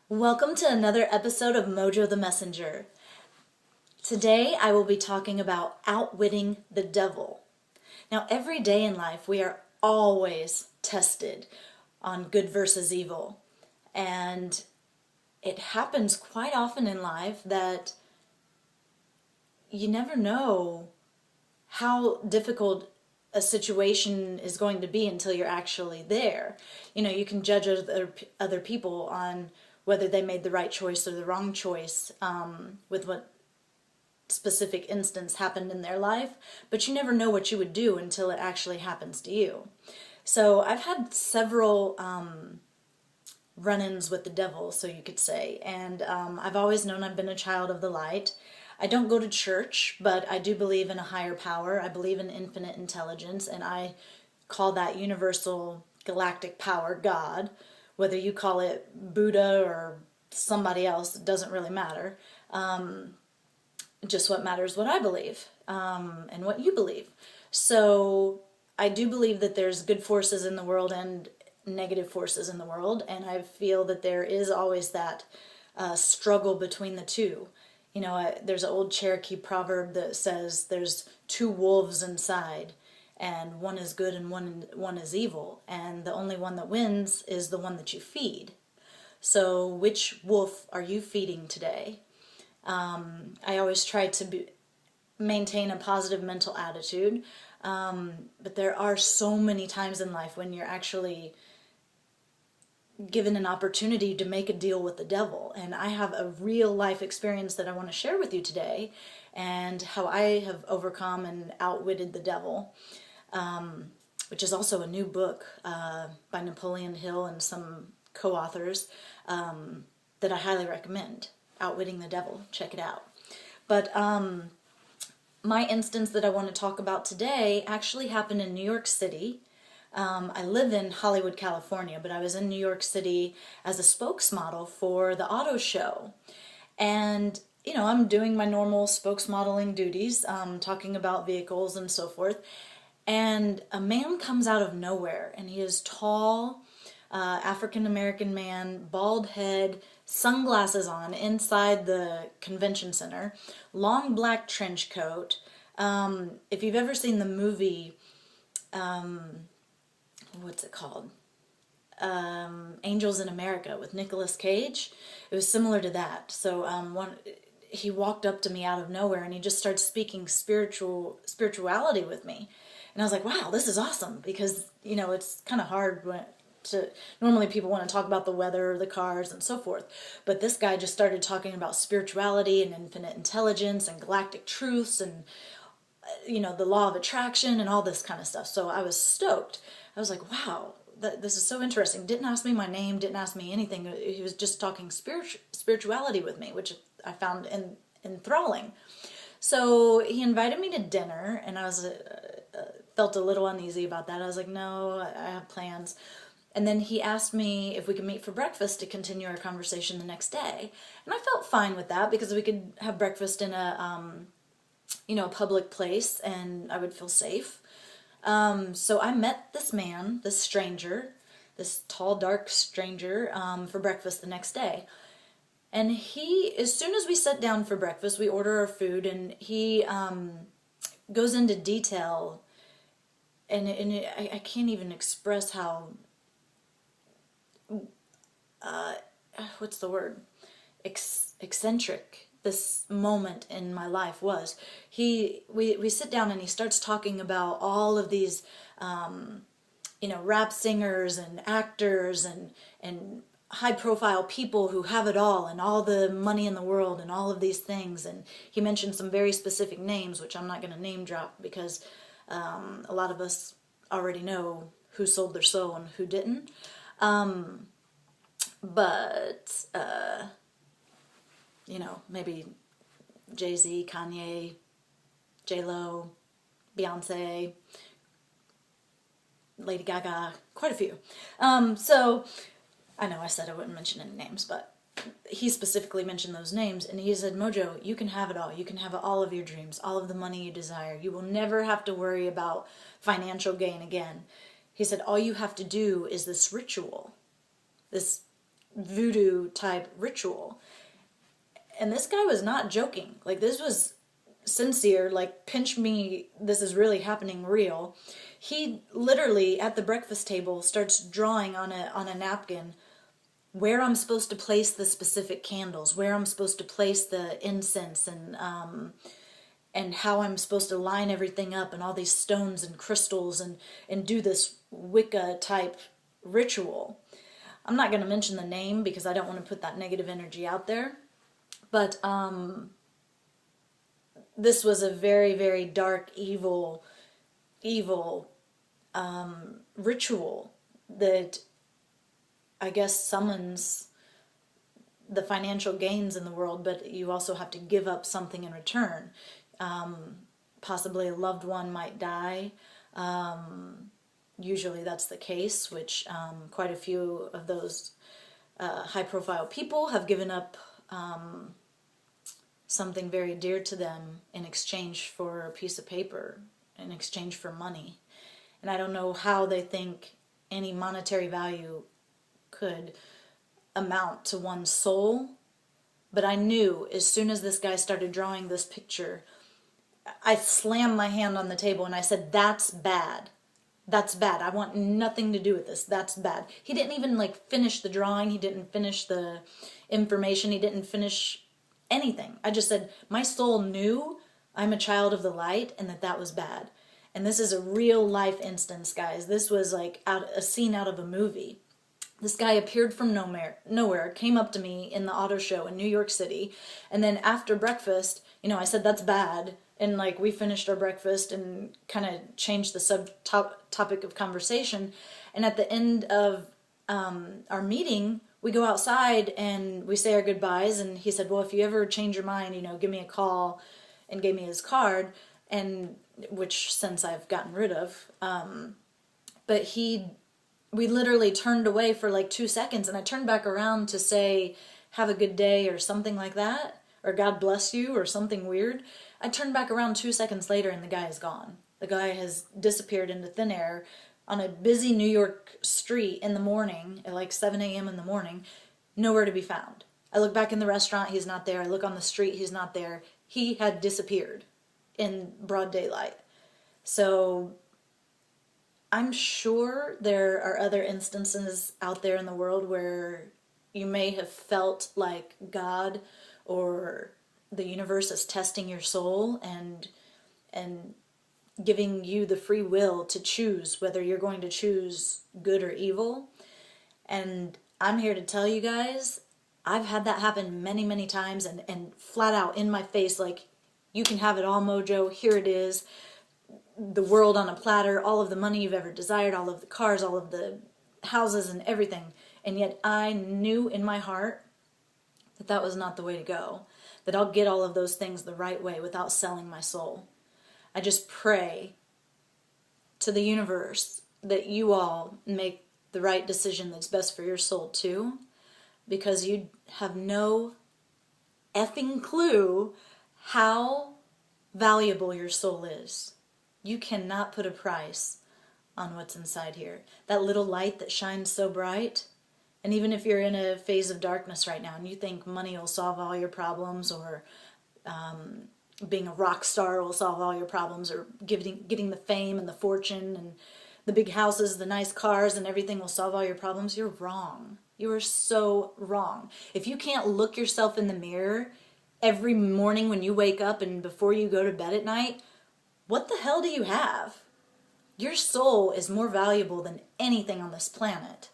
Welcome to another episode of Mojo the Messenger. Today I will be talking about outwitting the devil. Now, every day in life we are always tested on good versus evil. And it happens quite often in life that you never know how difficult a situation is going to be until you're actually there. You know, you can judge other people on whether they made the right choice or the wrong choice with what specific instance happened in their life, but you never know what you would do until it actually happens to you. So I've had several run-ins with the devil, so you could say, and I've always known I've been a child of the light. I don't go to church, but I do believe in a higher power. I believe in infinite intelligence, and I call that universal galactic power God. Whether you call it Buddha or somebody else, it doesn't really matter. Just what matters what I believe and what you believe. So I do believe that there's good forces in the world and negative forces in the world, and I feel that there is always that struggle between the two. You know, there's an old Cherokee proverb that says there's two wolves inside, and one is good and one is evil, and the only one that wins is the one that you feed. So which wolf are you feeding today? I always try to maintain a positive mental attitude, but there are so many times in life when you're actually given an opportunity to make a deal with the devil. And I have a real life experience that I want to share with you today, and how I have overcome and outwitted the devil, which is also a new book by Napoleon Hill and some co-authors that I highly recommend. Outwitting the Devil. Check it out. But my instance that I want to talk about today actually happened in New York City. I live in Hollywood, California, but I was in New York City as a spokesmodel for the auto show. And, you know, I'm doing my normal spokesmodeling duties, talking about vehicles and so forth. And a man comes out of nowhere, and he is tall, African-American man, bald head, sunglasses on inside the convention center, long black trench coat. If you've ever seen the movie, what's it called? Angels in America with Nicolas Cage. It was similar to that. So he walked up to me out of nowhere, and he just started speaking spirituality with me. And I was like, wow, this is awesome, because, you know, it's kind of hard normally people want to talk about the weather, the cars, and so forth. But this guy just started talking about spirituality and infinite intelligence and galactic truths and, you know, the law of attraction and all this kind of stuff. So I was stoked. I was like, wow, this is so interesting. Didn't ask me my name, didn't ask me anything. He was just talking spirituality with me, which I found enthralling. So he invited me to dinner, and I felt a little uneasy about that. I was like, no, I have plans. And then he asked me if we could meet for breakfast to continue our conversation the next day. And I felt fine with that, because we could have breakfast in a, you know, a public place, and I would feel safe. So I met this man, this stranger, this tall, dark stranger, for breakfast the next day. And as soon as we sit down for breakfast, we order our food, and he goes into detail, and I can't even express how, what's the word? Eccentric this moment in my life was. We sit down, and he starts talking about all of these, you know, rap singers and actors and high-profile people who have it all and all the money in the world and all of these things. And he mentioned some very specific names, which I'm not going to name drop, because a lot of us already know who sold their soul and who didn't. But you know, maybe Jay-Z, Kanye, J-Lo, Beyonce, Lady Gaga, quite a few. So I know I said I wouldn't mention any names, but he specifically mentioned those names, and he said, Mojo, you can have it all. You can have all of your dreams, all of the money you desire. You will never have to worry about financial gain again. He said, all you have to do is this ritual, this voodoo type ritual. And this guy was not joking. Like, this was sincere, like, pinch me, this is really happening real. He literally, at the breakfast table, starts drawing on a napkin where I'm supposed to place the specific candles, where I'm supposed to place the incense, and how I'm supposed to line everything up, and all these stones and crystals, and do this Wicca type ritual. I'm not going to mention the name because I don't want to put that negative energy out there. But this was a very, very dark, evil ritual that I guess summons the financial gains in the world, but you also have to give up something in return. Possibly a loved one might die. Usually that's the case, which quite a few of those high-profile people have given up something very dear to them in exchange for a piece of paper, in exchange for money. And I don't know how they think any monetary value could amount to one's soul, but I knew as soon as this guy started drawing this picture, I slammed my hand on the table and I said, that's bad. That's bad. I want nothing to do with this. That's bad. He didn't even finish the drawing. He didn't finish the information. He didn't finish anything. I just said, my soul knew I'm a child of the light and that was bad. And this is a real life instance, guys. This was like a scene out of a movie. This guy appeared from nowhere, came up to me in the auto show in New York City, and then after breakfast, I said, that's bad, and we finished our breakfast and kind of changed the topic of conversation, and at the end of our meeting, we go outside and we say our goodbyes, and he said, well, if you ever change your mind, give me a call, and gave me his card, and which since I've gotten rid of, but we literally turned away for 2 seconds, and I turned back around to say, have a good day, or something like that, or God bless you, or something weird. I turned back around 2 seconds later, and the guy is gone. The guy has disappeared into thin air on a busy New York street in the morning, at 7 a.m. in the morning, nowhere to be found. I look back in the restaurant, he's not there. I look on the street, he's not there. He had disappeared in broad daylight. So I'm sure there are other instances out there in the world where you may have felt like God or the universe is testing your soul and giving you the free will to choose whether you're going to choose good or evil. And I'm here to tell you guys, I've had that happen many, many times, and flat out in my face, you can have it all, Mojo, here it is. The world on a platter, all of the money you've ever desired, all of the cars, all of the houses and everything. And yet I knew in my heart that was not the way to go. That I'll get all of those things the right way without selling my soul. I just pray to the universe that you all make the right decision that's best for your soul too. Because you have no effing clue how valuable your soul is. You cannot put a price on what's inside here. That little light that shines so bright, and even if you're in a phase of darkness right now and you think money will solve all your problems, or being a rock star will solve all your problems, or getting the fame and the fortune and the big houses, the nice cars and everything will solve all your problems, you're wrong. You are so wrong. If you can't look yourself in the mirror every morning when you wake up and before you go to bed at night, what the hell do you have? Your soul is more valuable than anything on this planet.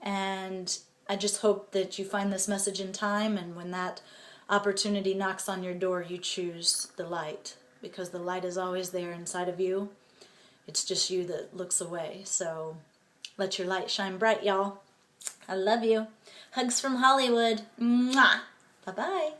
And I just hope that you find this message in time, and when that opportunity knocks on your door, you choose the light, because the light is always there inside of you. It's just you that looks away. So let your light shine bright, y'all. I love you. Hugs from Hollywood. Mwah. Bye-bye.